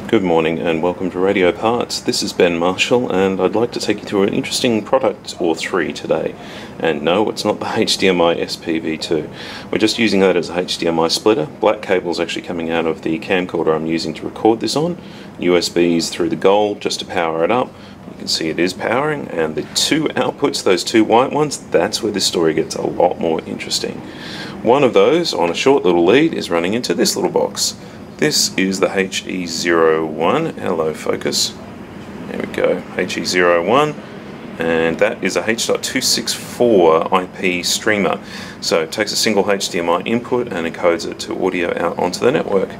Good morning and welcome to Radio Parts. This is Ben Marshall and I'd like to take you through an interesting product or three today. And no, it's not the HDMI SPV2. We're just using that as a HDMI splitter. Black cable's actually coming out of the camcorder I'm using to record this on. USBs through the gold just to power it up. You can see it is powering, and the two outputs, those two white ones, that's where this story gets a lot more interesting. One of those on a short little lead is running into this little box. This is the HE01, hello focus, there we go, HE01, and that is a H.264 IP streamer. So it takes a single HDMI input and encodes it to audio out onto the network.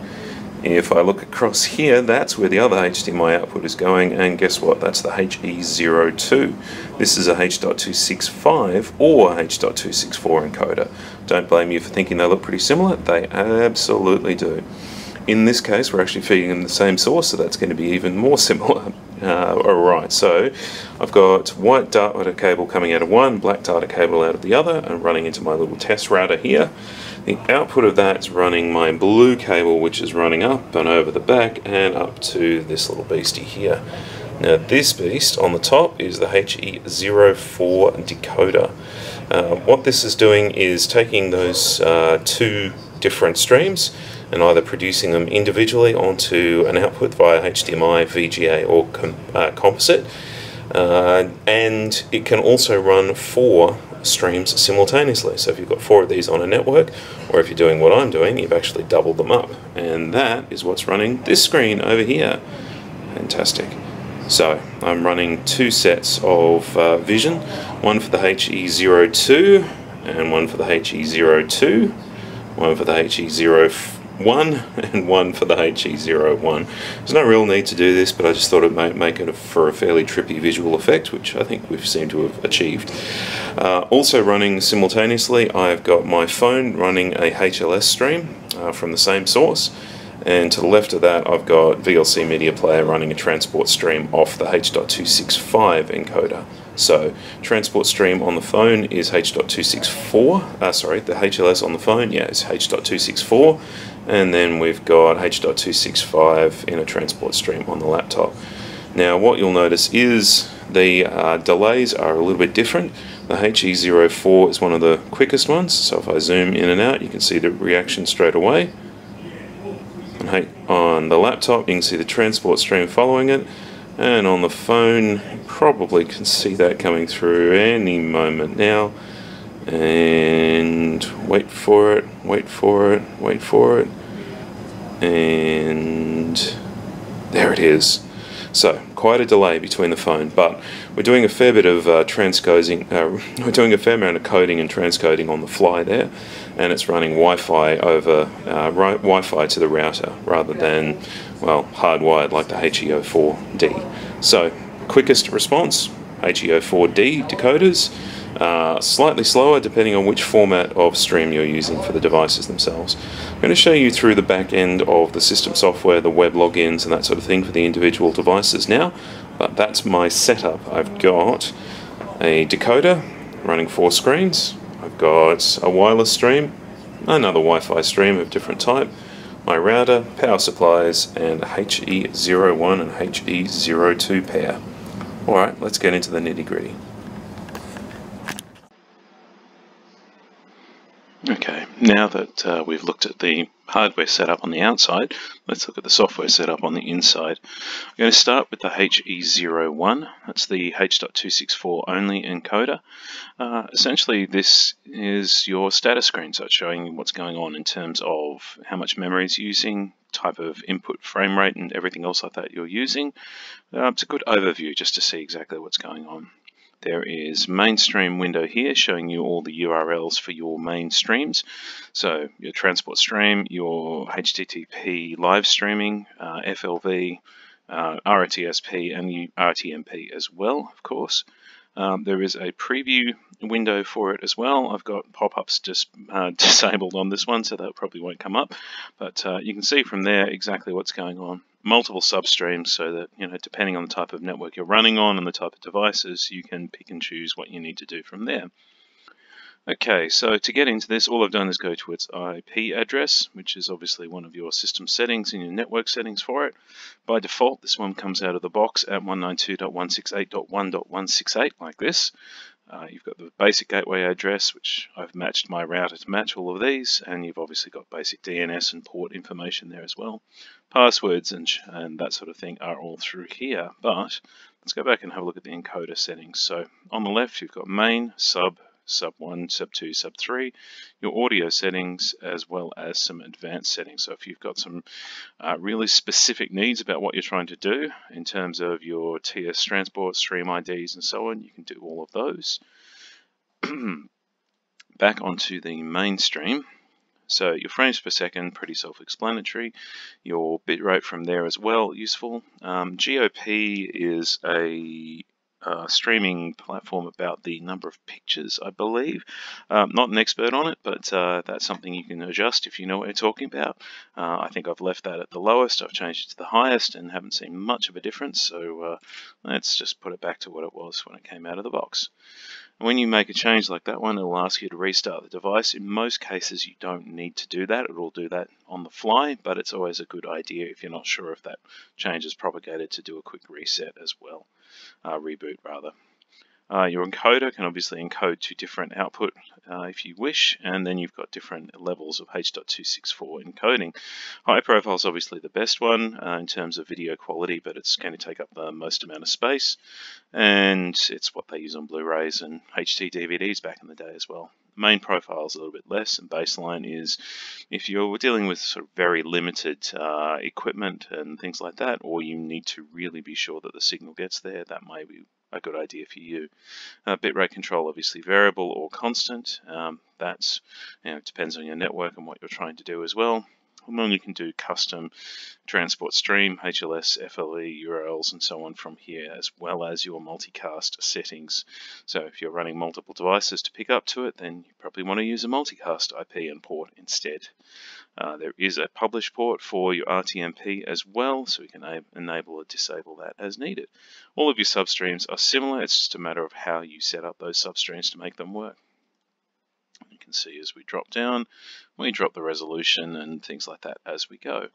If I look across here, that's where the other HDMI output is going, and guess what, that's the HE02. This is a H.265 or H.264 encoder. Don't blame you for thinking they look pretty similar, they absolutely do. In this case, we're actually feeding them the same source, so that's going to be even more similar. Alright, so I've got white data cable coming out of one, black data cable out of the other, and running into my little test router here. The output of that is running my blue cable, which is running up and over the back and up to this little beastie here. Now this beast on the top is the HE04 Decoder. What this is doing is taking those two different streams and either producing them individually onto an output via HDMI, VGA or composite, and it can also run 4 streams simultaneously. So if you've got 4 of these on a network, or if you're doing what I'm doing, you've actually doubled them up, and that is what's running this screen over here. Fantastic. So I'm running 2 sets of vision, one for the HE02 and one for the HE02, one for the HE04 and one for the HE01. There's no real need to do this, but I just thought it might make it for a fairly trippy visual effect, which I think we've seemed to have achieved. Also running simultaneously, I've got my phone running a HLS stream from the same source, and to the left of that I've got VLC Media Player running a transport stream off the H.265 encoder. So, transport stream on the phone is H.264, sorry, the HLS on the phone, yeah, is H.264, and then we've got H.265 in a transport stream on the laptop. Now, what you'll notice is the delays are a little bit different. The HE04 is one of the quickest ones, so if I zoom in and out, you can see the reaction straight away. On the laptop, you can see the transport stream following it. And on the phone, you probably can see that coming through any moment now. And wait for it, wait for it, wait for it. And there it is. So, quite a delay between the phone, but we're doing a fair bit of transcoding, we're doing a fair amount of coding and transcoding on the fly there, and it's running Wi-Fi over Wi-Fi to the router rather than, well, hardwired like the HE04D. So, quickest response, HE04D decoders. Slightly slower depending on which format of stream you're using for the devices themselves. I'm going to show you through the back end of the system software, the web logins and that sort of thing for the individual devices now, but that's my setup. I've got a decoder running 4 screens, I've got a wireless stream, another Wi-Fi stream of different type, my router, power supplies, and HE01 and HE02 pair. Alright, let's get into the nitty-gritty. Okay, now that we've looked at the hardware setup on the outside, let's look at the software setup on the inside. I'm going to start with the HE01, that's the H.264 only encoder. Essentially this is your status screen, so it's showing you what's going on in terms of how much memory is using, type of input frame rate and everything else like that you're using. It's a good overview just to see exactly what's going on. There is mainstream window here showing you all the URLs for your main streams. So your transport stream, your HTTP live streaming, FLV, RTSP and the RTMP as well, of course. There is a preview window for it as well. I've got pop-ups just disabled on this one, so that probably won't come up. But you can see from there exactly what's going on. Multiple substreams, so that, you know, depending on the type of network you're running on and the type of devices, you can pick and choose what you need to do from there. Okay, so to get into this, all I've done is go to its IP address, which is obviously one of your system settings and your network settings for it. By default, this one comes out of the box at 192.168.1.168 like this. You've got the basic gateway address, which I've matched my router to match all of these, and you've obviously got basic DNS and port information there as well. Passwords and that sort of thing are all through here, but let's go back and have a look at the encoder settings. So on the left, you've got main, sub 1, sub 2, sub 3, your audio settings, as well as some advanced settings. So if you've got some really specific needs about what you're trying to do in terms of your TS transport, stream IDs, and so on, you can do all of those. Back onto the mainstream. So your frames per second, pretty self-explanatory. Your bitrate from there as well, useful. GOP is a streaming platform about the number of pictures, I believe. Not an expert on it, but that's something you can adjust if you know what you're talking about. I think I've left that at the lowest. I've changed it to the highest and haven't seen much of a difference. So let's just put it back to what it was when it came out of the box. When you make a change like that one, it'll ask you to restart the device. In most cases, you don't need to do that. It will do that on the fly, but it's always a good idea if you're not sure if that change is propagated to do a quick reset as well. Reboot rather. Your encoder can obviously encode to different output if you wish, and then you've got different levels of H.264 encoding. High profile is obviously the best one in terms of video quality, but it's going to take up the most amount of space, and it's what they use on Blu-rays and HD DVDs back in the day as well. The main profile is a little bit less, and baseline is if you're dealing with sort of very limited equipment and things like that, or you need to really be sure that the signal gets there, that may be a good idea for you. Bitrate control, obviously variable or constant. That's depends on your network and what you're trying to do as well. And then you can do custom transport stream, HLS, FLE, URLs, and so on from here, as well as your multicast settings. So if you're running multiple devices to pick up to it, then you probably want to use a multicast IP and port instead. There is a publish port for your RTMP as well, so we can enable or disable that as needed. All of your substreams are similar, it's just a matter of how you set up those substreams to make them work. You can see as we drop down, we drop the resolution and things like that as we go.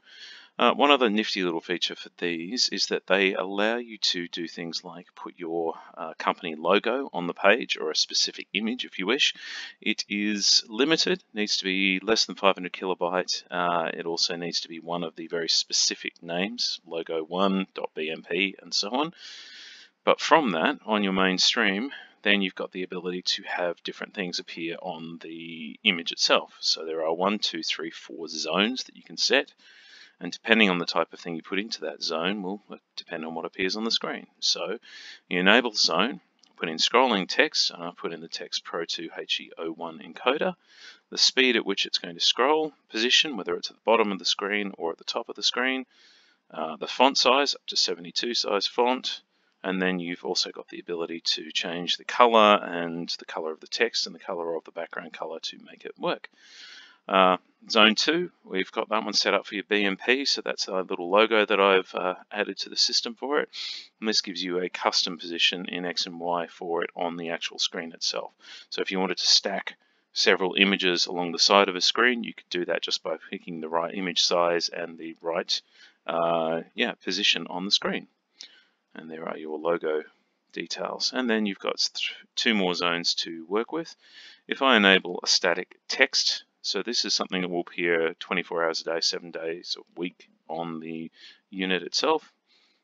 One other nifty little feature for these is that they allow you to do things like put your company logo on the page or a specific image if you wish. It is limited, needs to be less than 500 kilobyte. It also needs to be one of the very specific names, logo1.bmp and so on. But from that, on your mainstream, then you've got the ability to have different things appear on the image itself. So there are 1, 2, 3, 4 zones that you can set. And depending on the type of thing you put into that zone will depend on what appears on the screen. So you enable zone, put in scrolling text, and I've put in the text Pro2 HE01 Encoder, the speed at which it's going to scroll, position, whether it's at the bottom of the screen or at the top of the screen, the font size, up to 72 size font, and then you've also got the ability to change the color and the color of the text and the color of the background color to make it work. Zone 2, we've got that one set up for your BMP, so that's a little logo that I've added to the system for it. And this gives you a custom position in X and Y for it on the actual screen itself. So if you wanted to stack several images along the side of a screen, you could do that just by picking the right image size and the right position on the screen. And there are your logo details. And then you've got 2 more zones to work with. If I enable a static text, so this is something that will appear 24 hours a day, 7 days a week on the unit itself.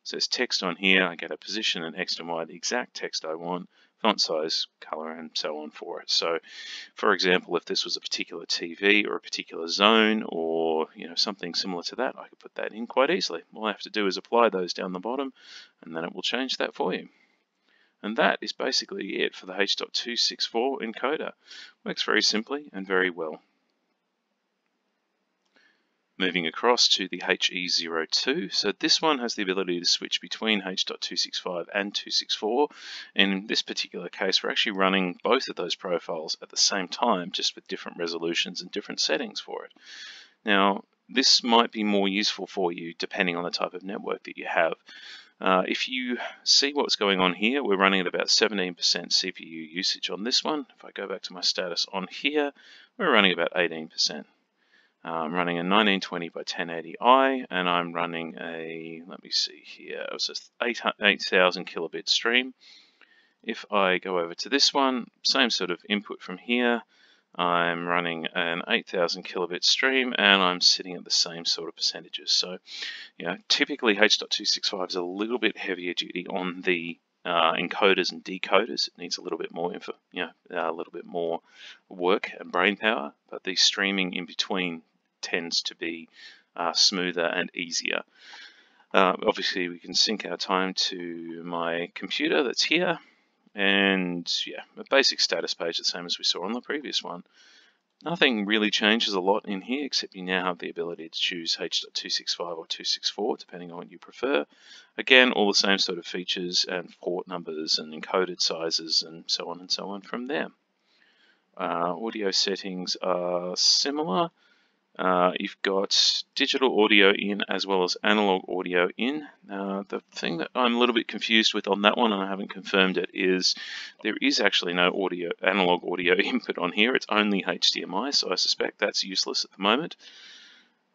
It says text on here, I get a position and X and Y, the exact text I want, font size, color, and so on for it. So, for example, if this was a particular TV or a particular zone or something similar to that, I could put that in quite easily. All I have to do is apply those down the bottom, and then it will change that for you. And that is basically it for the H.264 encoder. Works very simply and very well. Moving across to the HE02, so this one has the ability to switch between H.265 and 264. In this particular case, we're actually running both of those profiles at the same time, just with different resolutions and different settings for it. Now, this might be more useful for you depending on the type of network that you have. If you see what's going on here, we're running at about 17% CPU usage on this one. If I go back to my status on here, we're running about 18%. I'm running a 1920 by 1080i, and I'm running a, let me see here, it was a 8,000 kilobit stream. If I go over to this one, same sort of input from here, I'm running an 8,000 kilobit stream, and I'm sitting at the same sort of percentages. So, typically H.265 is a little bit heavier duty on the encoders and decoders. It needs a little bit more info, a little bit more work and brain power, but the streaming in between tends to be smoother and easier. Obviously, we can sync our time to my computer that's here, and a basic status page, the same as we saw on the previous one. Nothing really changes a lot in here, except you now have the ability to choose H.265 or 264, depending on what you prefer. Again, all the same sort of features and port numbers and encoded sizes and so on from there. Audio settings are similar. You've got digital audio in as well as analog audio in. The thing that I'm a little bit confused with on that one, and I haven't confirmed it, is there is actually no analog audio input on here. It's only HDMI, so I suspect that's useless at the moment.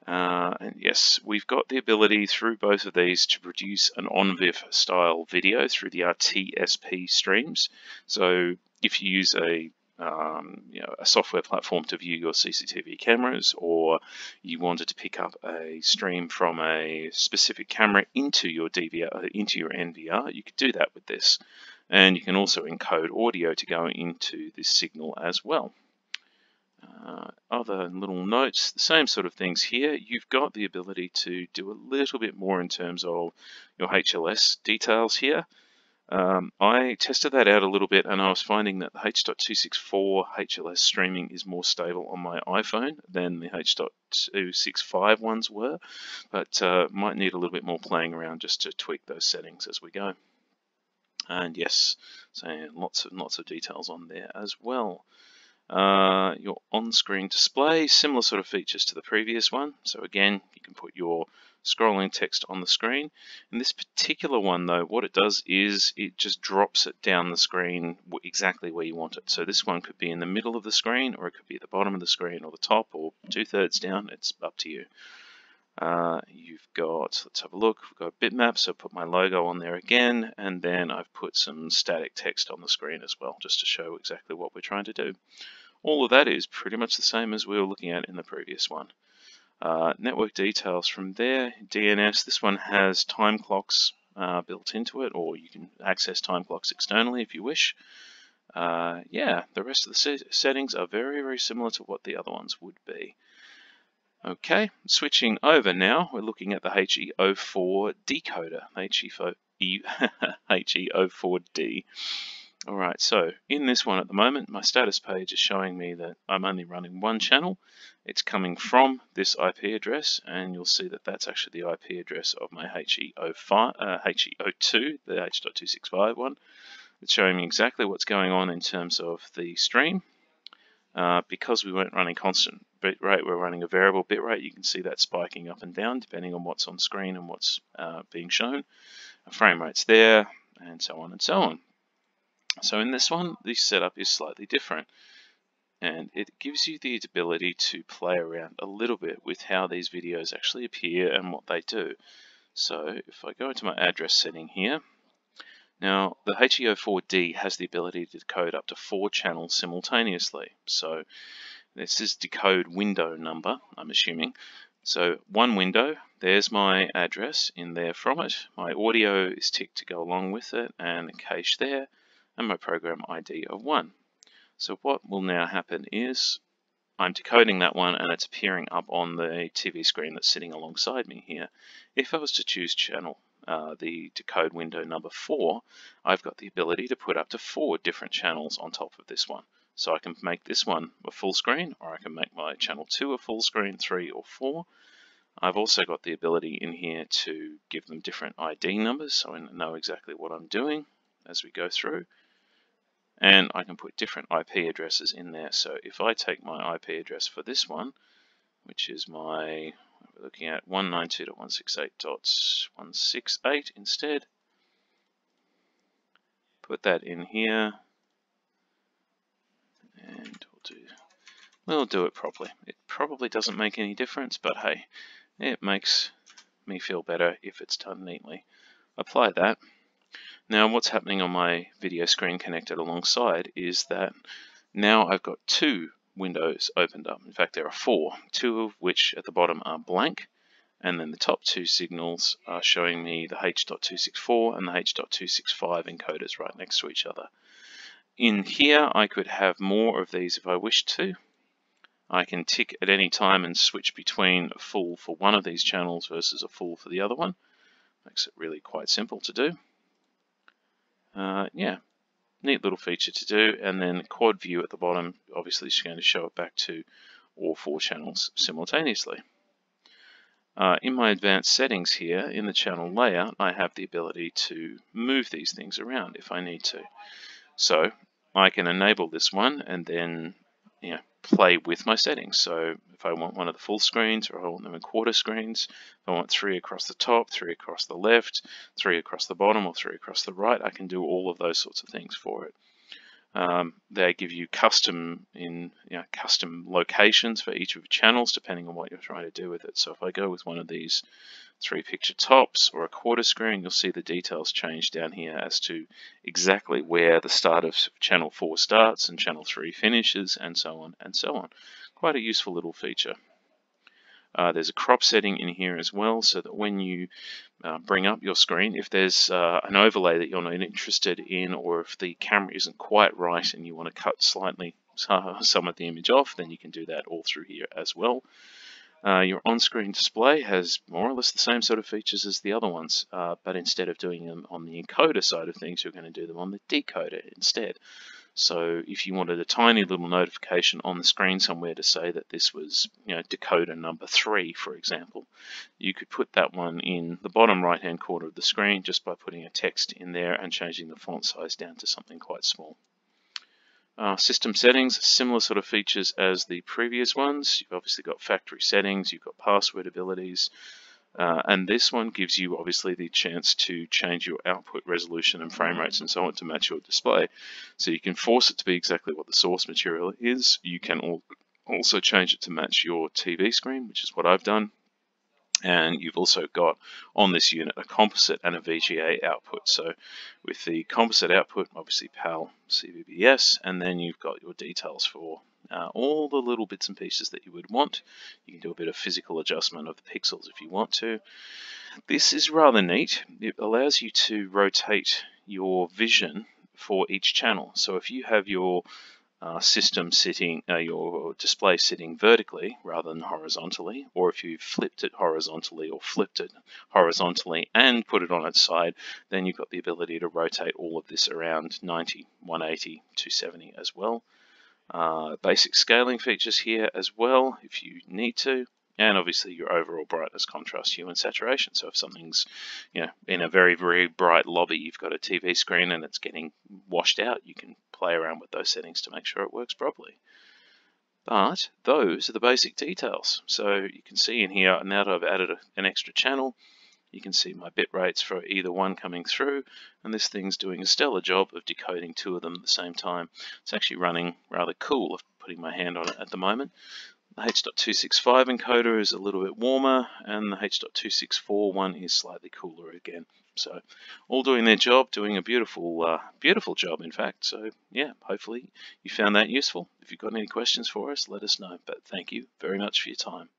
And yes, we've got the ability through both of these to produce an on-VIF style video through the RTSP streams. So if you use a software platform to view your CCTV cameras, or you wanted to pick up a stream from a specific camera into your DVR, into your NVR, you could do that with this. And you can also encode audio to go into this signal as well. Other little notes, the same sort of things here. You've got the ability to do a little bit more in terms of your HLS details here. I tested that out a little bit, and I was finding that the H.264 HLS streaming is more stable on my iPhone than the H.265 ones were, but might need a little bit more playing around just to tweak those settings as we go. And yes, so lots of details on there as well. Your on-screen display, similar sort of features to the previous one. So again, you can put your scrolling text on the screen. In this particular one though, what it does is it just drops it down the screen exactly where you want it. So this one could be in the middle of the screen, or it could be at the bottom of the screen, or the top, or 2/3 down. It's up to you. You've got, let's have a look, we've got bitmap, so put my logo on there again, and then I've put some static text on the screen as well, just to show exactly what we're trying to do. All of that is pretty much the same as we were looking at in the previous one. Network details from there, DNS, this one has time clocks built into it, or you can access time clocks externally if you wish. The rest of the settings are very similar to what the other ones would be. Okay, switching over now, we're looking at the HE04 decoder, HE04D. Alright, so in this one at the moment, my status page is showing me that I'm only running one channel. It's coming from this IP address, and you'll see that that's actually the IP address of my HE02, the H.265 one. It's showing me exactly what's going on in terms of the stream. Because we weren't running constant bitrate, we're running a variable bitrate. You can see that spiking up and down depending on what's on screen and what's being shown. Frame rate's there, and so on and so on. So in this one, the setup is slightly different, and it gives you the ability to play around a little bit with how these videos actually appear and what they do. So if I go into my address setting here, now the HE04D has the ability to decode up to 4 channels simultaneously. So this is decode window number, I'm assuming. So one window, there's my address in there from it. My audio is ticked to go along with it, and a cache there, and my program ID of 1. So what will now happen is I'm decoding that one, and it's appearing up on the TV screen that's sitting alongside me here. If I was to choose channel, the decode window number 4, I've got the ability to put up to 4 different channels on top of this one. So I can make this one a full screen, or I can make my channel 2 a full screen, 3 or 4. I've also got the ability in here to give them different ID numbers, so I know exactly what I'm doing as we go through. And I can put different IP addresses in there. So if I take my IP address for this one, which is my, we're looking at 192.168.168 instead, put that in here, and we'll do it properly. It probably doesn't make any difference, but hey, it makes me feel better if it's done neatly. Apply that. Now what's happening on my video screen connected alongside is that now I've got two windows opened up. In fact, there are four, two of which at the bottom are blank, and then the top two signals are showing me the H.264 and the H.265 encoders right next to each other. In here, I could have more of these if I wished to. I can tick at any time and switch between a full for one of these channels versus a full for the other one. Makes it really quite simple to do. Yeah, neat little feature to do. And then quad view at the bottom, obviously is going to show it back to all four channels simultaneously. In my advanced settings here, in the channel layout, I have the ability to move these things around if I need to. So I can enable this one and then play with my settings. So if I want one of the full screens, or I want them in quarter screens, if I want 3 across the top, 3 across the left, 3 across the bottom, or 3 across the right, I can do all of those sorts of things for it. They give you custom locations for each of the channels depending on what you're trying to do with it. So if I go with one of these 3 picture tops or a quarter screen, you'll see the details change down here as to exactly where the start of channel 4 starts and channel 3 finishes, and so on and so on. Quite a useful little feature. There's a crop setting in here as well, so that when you bring up your screen, if there's an overlay that you're not interested in, or if the camera isn't quite right and you want to cut slightly some of the image off, then you can do that all through here as well. Your on-screen display has more or less the same sort of features as the other ones, but instead of doing them on the encoder side of things, you're going to do them on the decoder instead. So if you wanted a tiny little notification on the screen somewhere to say that this was, decoder number 3, for example, you could put that one in the bottom right-hand corner of the screen just by putting a text in there and changing the font size down to something quite small. System settings, similar sort of features as the previous ones. You've obviously got factory settings, you've got password abilities, and this one gives you obviously the chance to change your output resolution and frame rates and so on to match your display. So you can force it to be exactly what the source material is. You can also change it to match your TV screen, which is what I've done. And you've also got on this unit a composite and a VGA output. So with the composite output, obviously PAL, CVBS, and then you've got your details for all the little bits and pieces that you would want. You can do a bit of physical adjustment of the pixels if you want to. This is rather neat. It allows you to rotate your vision for each channel. So if you have your system sitting, your display sitting vertically rather than horizontally, or if you flipped it horizontally or flipped it horizontally and put it on its side, then you've got the ability to rotate all of this around 90, 180, 270 as well. Basic scaling features here as well if you need to, and obviously your overall brightness, contrast, hue, and saturation. So if something's, in a very, very bright lobby, you've got a TV screen and it's getting washed out, you can play around with those settings to make sure it works properly. But those are the basic details. So you can see in here, now that I've added an extra channel, you can see my bit rates for either one coming through, and this thing's doing a stellar job of decoding 2 of them at the same time. It's actually running rather cool, of putting my hand on it at the moment. The H.265 encoder is a little bit warmer, and the H.264 one is slightly cooler again. So all doing their job, doing a beautiful, beautiful job in fact. So yeah, hopefully you found that useful. If you've got any questions for us, let us know. But thank you very much for your time.